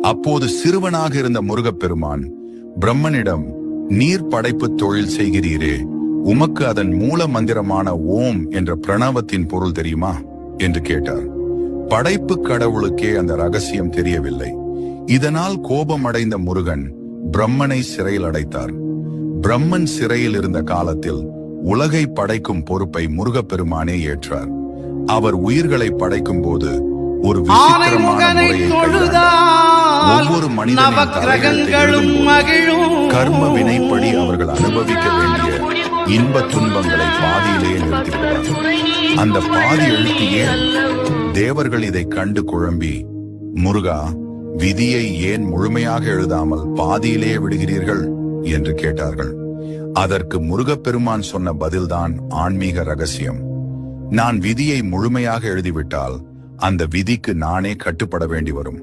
அப்போது சிறுவனாக இருந்த முருகப்பெருமான் பிரம்மனிடம், நீர் படைப்பு தொழில் செய்கிறீரே, உமக்கு அதன் மூல மந்திரமான ஓம் என்ற பிரணவத்தின் பொருள் தெரியுமா என்று கேட்டார். படைப்பு கடவுளுக்கே அந்த ரகசியம் தெரியவில்லை. இதனால் கோபமடைந்த முருகன் பிரம்மனை சிறையில் அடைத்தார். பிரம்மன் சிறையில் இருந்த காலத்தில் உலகை படைக்கும் பொறுப்பை முருகப்பெருமானே ஏற்றார். அவர் உயிர்களை படைக்கும் போது ஒரு விசித்திரமான முறையை கையாண்டார். ஒவ்வொரு மனிதனின் தலைகளும் கர்ம வினைப்படி அவர்கள் அனுபவிக்க வேண்டிய இன்ப துன்பங்களை பாதியிலேயே நிறுத்திவிடுவார். அந்த பாதி எழுத்தியே தேவர்கள் இதை கண்டு குழம்பி, முருகா, விதியை ஏன் முழுமையாக எழுதாமல் பாதியிலேயே விடுகிறீர்கள் என்று கேட்டார்கள். அதற்கு முருகப்பெருமான் சொன்ன பதில்தான் ஆன்மீக ரகசியம். நான் விதியை முழுமையாக எழுதிவிட்டால் அந்த விதிக்கு நானே கட்டுப்பட வேண்டி வரும்.